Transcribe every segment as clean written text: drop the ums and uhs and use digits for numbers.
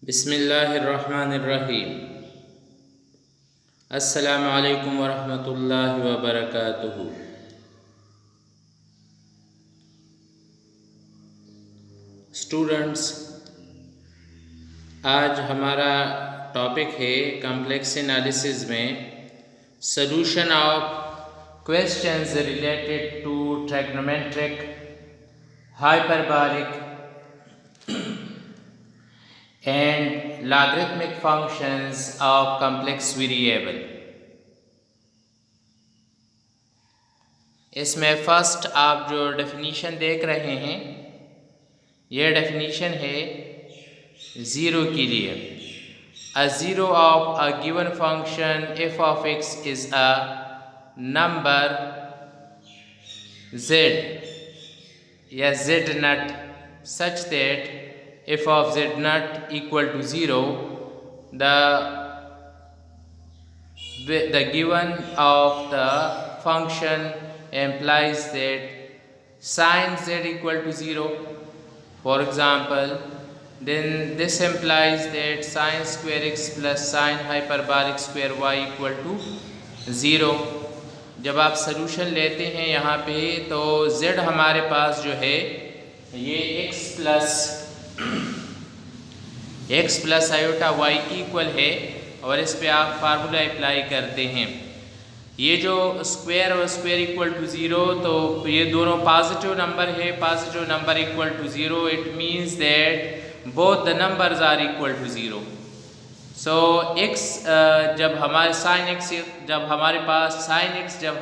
बिस्मिल्लाहिर्रहमानिर्रहीम। अस्सलामु अलैकुम वरहमतुल्लाहि वबरकातुहू। स्टूडेंट्स, आज हमारा टॉपिक है कॉम्प्लेक्स एनालिसिस में solution of questions related to trigonometric, hyperbolic and logarithmic functions of complex variable। इसमें फर्स्ट आप जो डेफिनीशन देख रहे हैं, यह डेफिनीशन है ज़ीरो के लिए। A zero of a given function f of x is a number z या z naught such that f of z naught equal to 0, the given of the function implies that sin z equal to 0, for example, then this implies that sin square x plus sin hyperbolic square y equal to 0। जब आप solution लेते हैं यहाँ पे तो z हमारे पास जो है ये x प्लस आयोटा y की इक्वल है और इस पे आप फार्मूला अप्लाई करते हैं। ये जो स्क्वायर और स्क्वायर इक्वल टू 0, तो ये दोनों पॉजिटिव नंबर है, positive number equal to 0, it means that both the numbers are equal to 0। So x जब हमारे sin x जब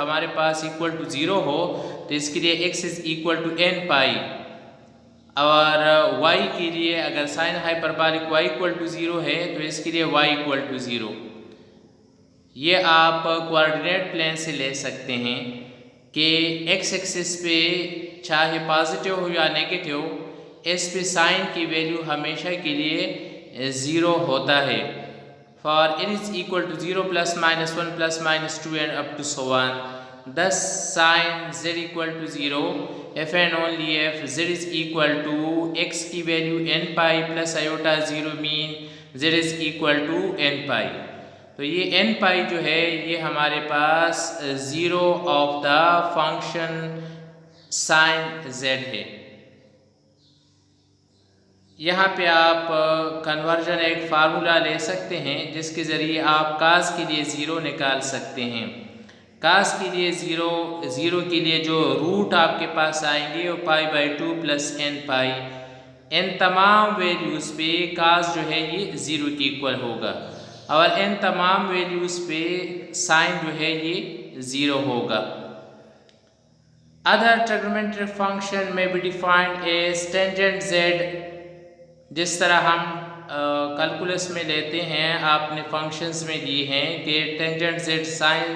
हमारे पास इक्वल टू 0 हो तो इसके लिए x is equal to n pi, और y के लिए अगर sine hyperbolic y equal to 0 है तो इसके लिए y इक्वल टू 0। ये आप कोऑर्डिनेट प्लेन से ले सकते हैं कि x एक्सिस पे चाहे पॉजिटिव हो या नेगेटिव, इस पे साइन की वैल्यू हमेशा के लिए 0 होता है। For n is equal to 0 plus minus 1 plus minus 2 and up to so on, thus sin z equal to 0 if and only if z is equal to x की value n pi plus iota 0 mean z is equal to n पाई। तो ये n पाई जो है ये हमारे पास 0 of the function sin z है। यहाँ पे आप कन्वर्जन एक फार्मूला ले सकते हैं जिसके ज़रिए आप कास के लिए 0 निकाल सकते हैं। कास के लिए 0 के लिए जो रूट आपके पास आएंगे वो π/2 प्लस n पाई, n तमाम वैल्यूज़ पे कास जो है ये 0 के इक्वल होगा और n तमाम वैल्यूज़ पे साइन जो है ये 0 होगा। अदर ट्रिग्नोमेट्रिक फंक्शन में be defined as tangent z। जिस तरह हम कैलकुलस में लेते हैं, आपने फंक्शंस में दिए हैं कि tangent z sine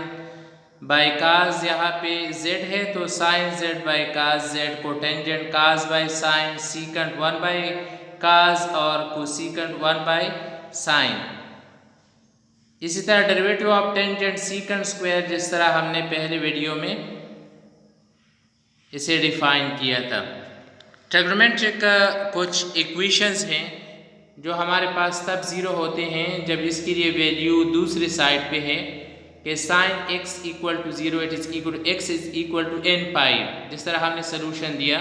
by cos, यहाँ पे z है तो sine z by cos z को tangent cos by sine, secant 1 by cos और कोसीकेंट 1 बाई साइन। इसी तरह derivative of tangent secant square, जिस तरह हमने पहले वीडियो में इसे डिफाइन किया था। ट्रिग्नोमेट्रिक का कुछ इक्वेशंस हैं जो हमारे पास तब 0 होते हैं जब इसके लिए वैल्यू दूसरी साइड पे है कि sine x equal to 0, it is equal to x is equal to n pi, जिस तरह हमने सोल्यूशन दिया।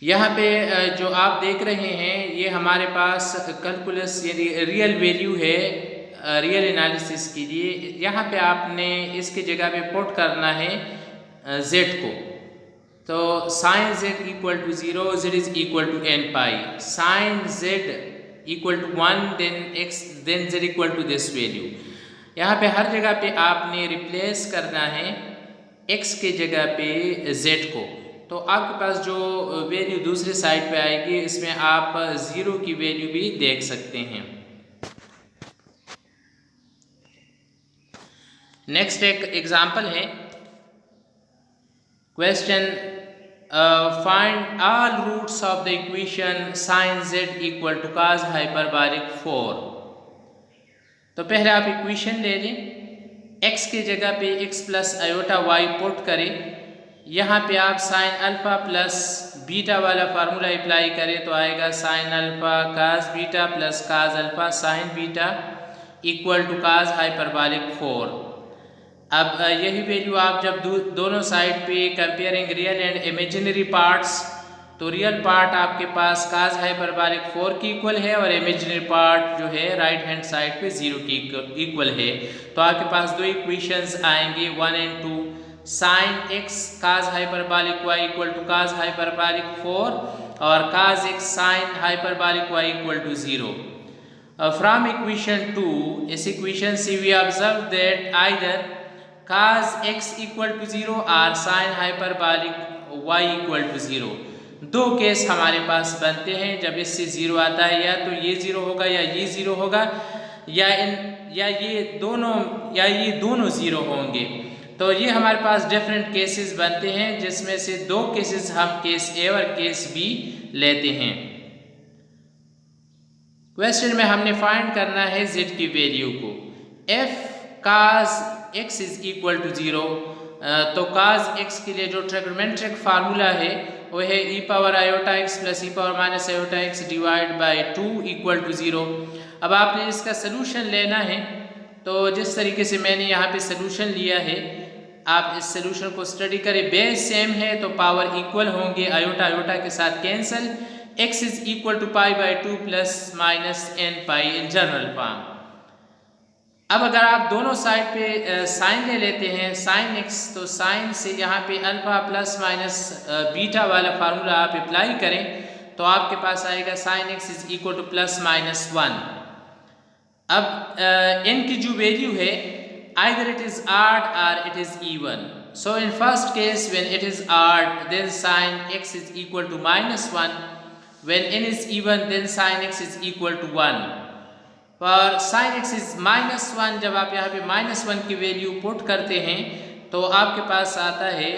यहाँ पे जो आप देख रहे हैं ये हमारे पास कैलकुलस यानी रियल वैल्यू है रियल एनालिसिस के लिए। यहाँ पे आपने इसकी जगह पे पुट करना है z को, तो sine z equal to 0, z is equal to n pi, sine z equal to 1 then z equal to this value. यहाँ पे हर जगह पे आपने रिप्लेस करना है x के जगह पे z को, तो आपके पास जो वैल्यू दूसरी साइड पे आएगी इसमें आप 0 की वैल्यू भी देख सकते हैं। नेक्स्ट एक एग्जांपल है, question find all roots of the equation sine z equal to cos hyperbolic 4। तो पहले आप इक्वेशन ले लें, x की जगह पे x plus iota y put करें, यहाँ पे आप साइन अल्फ़ा प्लस बीटा वाला फार्मूला अप्लाई करें तो आएगा sine alpha cos beta plus cos alpha sine beta equal to cos hyperbolic 4। अब यही वैल्यू आप जब दोनों साइड पे comparing real and imaginary parts, तो रियल पार्ट आपके पास काज हाइपरबालिक 4 की इक्वल है और इमेजिनरी पार्ट जो है राइट हैंड साइड पे 0 की इक्वल है। तो आपके पास दो इक्वेशंस आएंगे 1 and 2, sine x cos hyperbolic y equal to cos hyperbolic 4 और cos x sine hyperbolic y equal to 0। From equation 2, इस इक्वेशन से we observe that either cos x equal to 0 or sin hyperbolic y equal to 0। दो case हमारे पास बनते हैं जब इससे 0 आता है, या तो ये 0 होगा या ये 0 होगा या ये दोनों 0 होंगे। तो ये हमारे पास डिफरेंट केसेस बनते हैं जिसमें से दो केसेस हम केस ए और केस बी लेते हैं। क्वेश्चन में हमने फाइंड करना है z की वैल्यू को। f cos x is equal to 0, तो cos x के लिए जो ट्रिग्नोमेट्रिक फार्मूला है वो है e power iota x plus e power minus iota x divide by 2 equal to 0। अब आपने इसका सोल्यूशन लेना है, तो जिस तरीके से मैंने यहाँ पे सोल्यूशन लिया है आप इस सोल्यूशन को स्टडी करें। बेस सेम है तो पावर इक्वल होंगे, आयोटा आयोटा के साथ cancel, x is equal to pi by 2 plus minus n pi in general form. अब अगर आप दोनों साइड पे साइन ले लेते हैं साइन x, तो साइन से यहाँ पे अल्फा प्लस माइनस बीटा वाला फार्मूला आप अप्लाई करें तो आपके पास आएगा sine x is equal to plus minus 1। अब n की जो वैल्यू है either it is odd or it is even. So in first case when it is odd then sin x is equal to minus 1, when n is even then sin x is equal to 1। पर sin x is minus 1, जब आप यहाँ पे minus 1 की value put करते हैं तो आपके पास आता है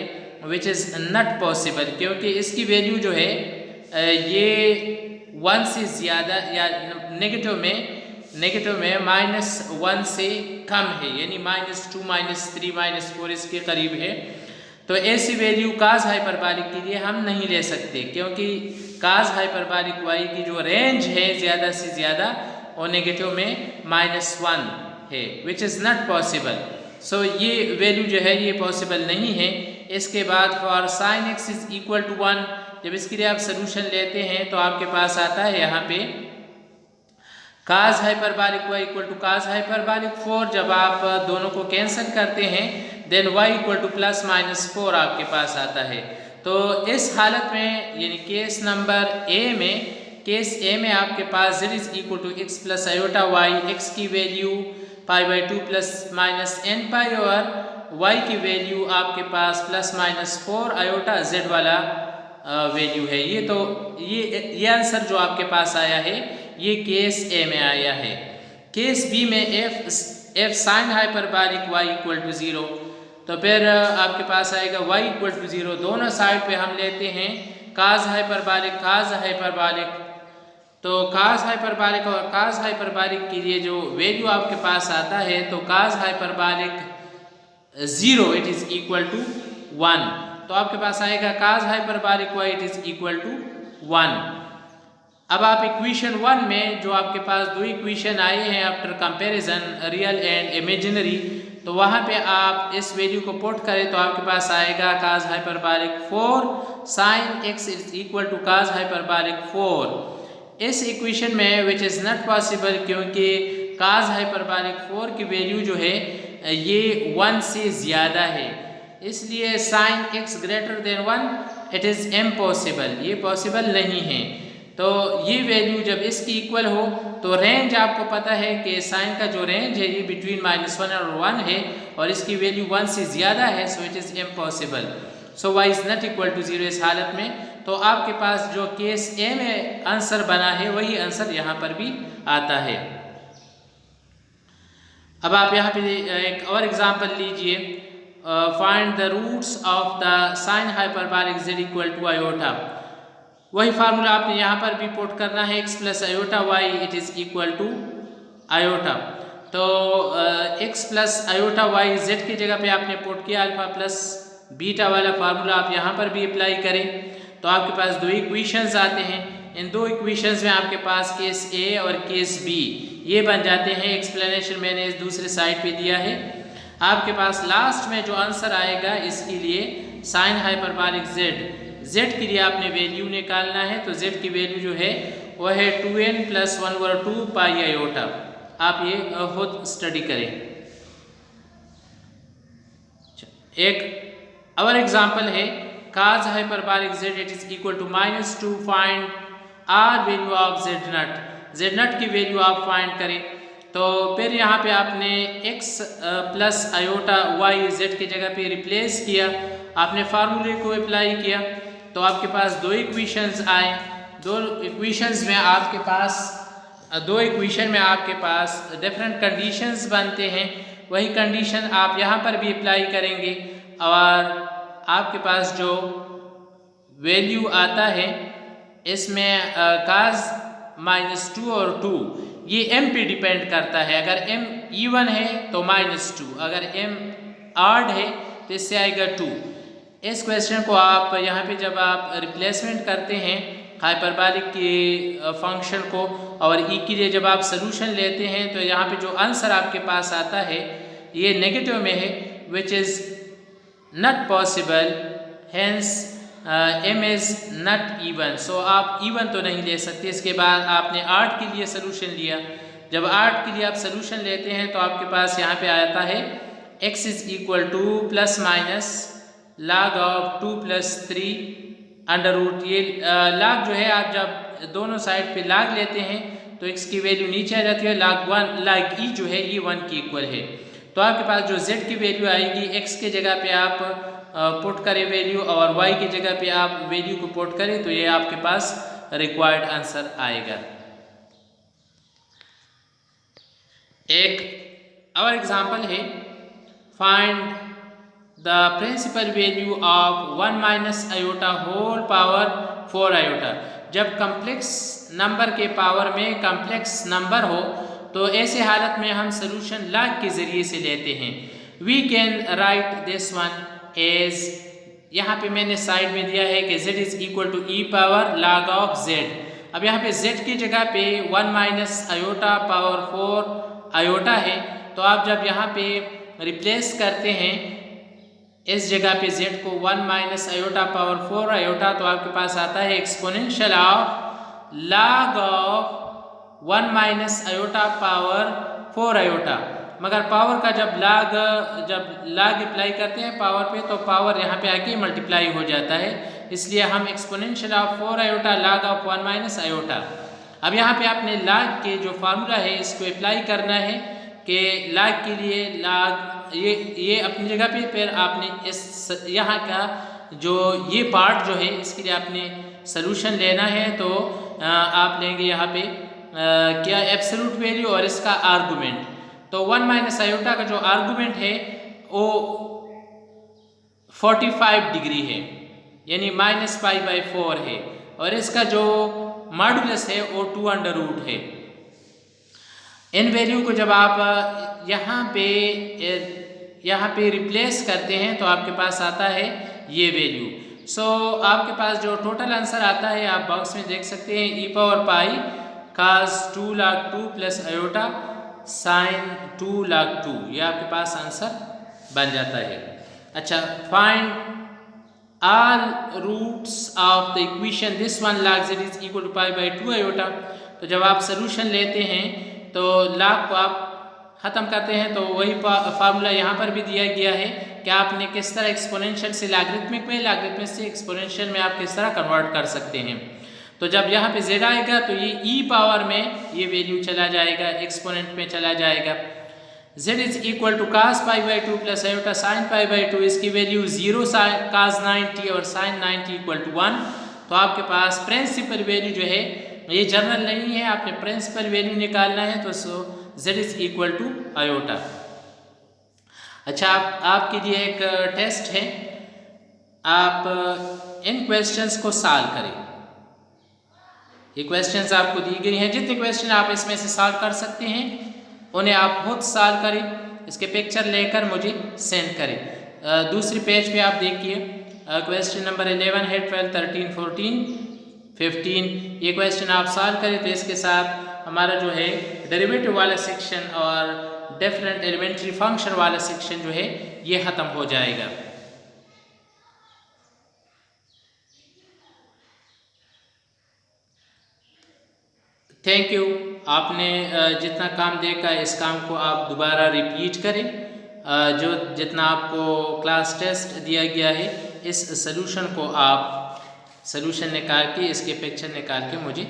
which is not possible, क्योंकि इसकी वैल्यू जो है ये 1 से ज़्यादा या नेगेटिव में -1 से कम है, यानी -2 -3 -4 इसके करीब है। तो ऐसी वैल्यू काज हाइपरबालिक के लिए हम नहीं ले सकते, क्योंकि काज हाइपरबालिक y की जो रेंज है ज़्यादा से ज़्यादा और नेगेटिव में -1 है, विच इज़ नॉट पॉसिबल। सो ये वैल्यू जो है ये पॉसिबल नहीं है। इसके बाद for sine x is equal to 1, जब इसके लिए आप सोल्यूशन लेते हैं तो आपके पास आता है यहाँ पे cos hyperbolic y equal to cos hyperbolic 4। जब आप दोनों को कैंसिल करते हैं then y equal to plus minus 4 आपके पास आता है। तो इस हालत में यानी केस ए में आपके पास z is equal to x plus iota y, x की value pi by 2 plus minus n pi और y की वैल्यू आपके पास प्लस माइनस 4 आयोटा z वाला वैल्यू है। ये तो ये आंसर जो आपके पास आया है ये केस ए में आया है। केस बी में f sine hyperbolic y equal to 0, तो फिर आपके पास आएगा y इक्वल टू 0। दोनों साइड पे हम लेते हैं काज हाइपरबालिक, तो काज हाइपरबालिक और काज हाइपरबालिक के लिए जो वैल्यू आपके पास आता है तो cos hyperbolic 0 it is equal to 1, तो आपके पास आएगा cos hyperbolic y it is equal to 1। अब आप इक्वेशन 1 में जो आपके पास दो इक्वेशन आए हैं after comparison real and imaginary, तो वहाँ पे आप इस वैल्यू को पुट करें तो आपके पास आएगा cos hyperbolic 4 sine x is equal to cos hyperbolic 4। इस इक्वेशन में विच इज़ नॉट पॉसिबल, क्योंकि काज हाइपरबालिक 4 की वैल्यू जो है ये 1 से ज़्यादा है, इसलिए sine x greater than 1 it is impossible, ये पॉसिबल नहीं है। तो ये वैल्यू जब इसकी इक्वल हो तो रेंज आपको पता है कि साइन का जो रेंज है ये बिटवीन -1 और 1 है और इसकी वैल्यू 1 से ज़्यादा है, so it is impossible. So y is not equal to 0 इस हालत में। तो आपके पास जो केस ए में आंसर बना है वही आंसर यहाँ पर भी आता है। अब आप यहाँ पे एक और एग्जाम्पल लीजिए, find the roots of the sine hyperbolic z equal to iota. वही फार्मूला आपने यहाँ पर भी पुट करना है, x plus iota y it is equal to iota. तो x plus iota y z की जगह पे आपने पुट किया अल्फा प्लस बीटा वाला फार्मूला आप यहाँ पर भी अप्लाई करें तो आपके पास दो इक्वेशंस आते हैं। इन दो इक्वेशंस में आपके पास केस ए और केस बी ये बन जाते हैं। एक्सप्लेनेशन मैंने इस दूसरे साइड पे दिया है। आपके पास लास्ट में जो आंसर आएगा इसके लिए साइन हाइपरबॉलिक जेड के लिए आपने वैल्यू निकालना है। तो जेड की वैल्यू जो है वह है 2n + 1/2 पाई आयोटा। आप ये खुद स्टडी करें। एक और एग्जाम्पल है cos hyperbolic z it is equal to -2। Find our value of z naught की वैल्यू आप फाइंड करें। तो फिर यहाँ पे आपने x plus iota y z की जगह पे रिप्लेस किया, आपने फार्मूले को अप्लाई किया तो आपके पास दो इक्वेशंस आए। दो इक्वेशन में आपके पास डिफरेंट कंडीशंस बनते हैं। वही कंडीशन आप यहाँ पर भी अप्लाई करेंगे और आपके पास जो वैल्यू आता है इसमें cos -2 और 2 ये m पे डिपेंड करता है। अगर m इवन है तो -2, अगर m ऑड है तो इससे आएगा 2। इस क्वेश्चन को आप यहाँ पे जब आप रिप्लेसमेंट करते हैं हाइपरबॉलिक के फंक्शन को और e के लिए जब आप सोल्यूशन लेते हैं तो यहाँ पे जो आंसर आपके पास आता है ये नेगेटिव में है, which is not possible, hence m is not even. So आप इवन तो नहीं ले सकते। इसके बाद आपने 8 के लिए सोल्यूशन लिया। जब 8 के लिए आप सोल्यूशन लेते हैं तो आपके पास यहाँ पे आता है x is equal to ± log of 2 + 3 √ ये log जो है आप जब दोनों साइड पे log लेते हैं तो x की वैल्यू नीचे आ जाती है। log e जो है ये 1 के इक्वल है। तो आपके पास जो z की वैल्यू आएगी x के जगह पे आप पुट करें वैल्यू और y की जगह पे आप वैल्यू को पुट करें तो ये आपके पास रिक्वायर्ड आंसर आएगा। एक और एग्जांपल है find the principal value of 1 - iota whole power 4 iota. जब कम्प्लेक्स नंबर के पावर में कम्प्लेक्स नंबर हो तो ऐसे हालत में हम सोल्यूशन log के ज़रिए से लेते हैं। We can write this one as, यहाँ पे मैंने साइड में दिया है कि z is equal to e power log of z। अब यहाँ पे z की जगह पे 1 - आयोटा पावर 4 आयोटा है तो आप जब यहाँ पे रिप्लेस करते हैं इस जगह पे z को 1 - आयोटा पावर 4 आयोटा तो आपके पास आता है exponential of log of 1 - iota power 4 iota. मगर पावर का जब log अप्लाई करते हैं पावर पे तो पावर यहाँ पे आके मल्टीप्लाई हो जाता है, इसलिए हम exponential of 4 iota log of 1 - iota. अब यहाँ पे आपने log के जो फार्मूला है इसको अप्लाई करना है कि log के लिए log ये अपनी जगह पे, फिर आपने इस यहाँ का जो ये पार्ट जो है इसके लिए आपने सोल्यूशन लेना है तो आप लेंगे यहाँ पे क्या एब्सोल्यूट वैल्यू और इसका आर्गुमेंट। तो 1 - आयोटा का जो आर्गुमेंट है वो 45 डिग्री है यानी -π/4 है और इसका जो मॉडुलस है वो 2√, है। इन वैल्यू को जब आप यहाँ पे रिप्लेस करते हैं तो आपके पास आता है ये वैल्यू। सो आपके पास जो टोटल आंसर आता है आप बॉक्स में देख सकते हैं e पावर पाई cos 2 log 2 plus iota sin 2 log 2, ये आपके पास आंसर बन जाता है। अच्छा, find all roots of the equation this one log z is equal to π/2 iota. तो जब आप सोल्यूशन लेते हैं तो log को आप ख़त्म करते हैं तो वही फार्मूला यहाँ पर भी दिया गया है कि आपने किस तरह एक्सपोनेंशियल से लॉगरिथमिक में, लॉगरिथमिक से एक्सपोनेंशियल में आप किस तरह कन्वर्ट कर सकते हैं। तो जब यहाँ पे z आएगा तो ये e पावर में ये वैल्यू चला जाएगा, एक्सपोनेंट में चला जाएगा। z is equal to cos π/2 plus iota sin π/2, इसकी वैल्यू 0 cos 90 और sin 90 इक्वल टू 1। तो आपके पास प्रिंसिपल वैल्यू जो है ये जनरल नहीं है, आपने प्रिंसिपल वैल्यू निकालना है तो z is equal to iota. अच्छा, आपके लिए एक टेस्ट है, आप इन क्वेश्चंस को सॉल्व करें। ये क्वेश्चंस आपको दी गई हैं, जितने क्वेश्चन आप इसमें से सॉल्व कर सकते हैं उन्हें आप खुद सॉल्व करें, इसके पिक्चर लेकर मुझे सेंड करें। दूसरी पेज पे आप देखिए, क्वेश्चन नंबर 11 है 12, 13, 14, 15। ये क्वेश्चन आप सॉल्व करें तो इसके साथ हमारा जो है डेरिवेटिव वाला सेक्शन और डिफरेंट एलिमेंट्री फंक्शन वाला सेक्शन जो है ये ख़त्म हो जाएगा। Thank you. आपने जितना काम देखा इस काम को आप दोबारा रिपीट करें। जो जितना आपको क्लास टेस्ट दिया गया है इस सलूशन को आप सलूशन निकाल के इसके पिक्चर निकाल के मुझे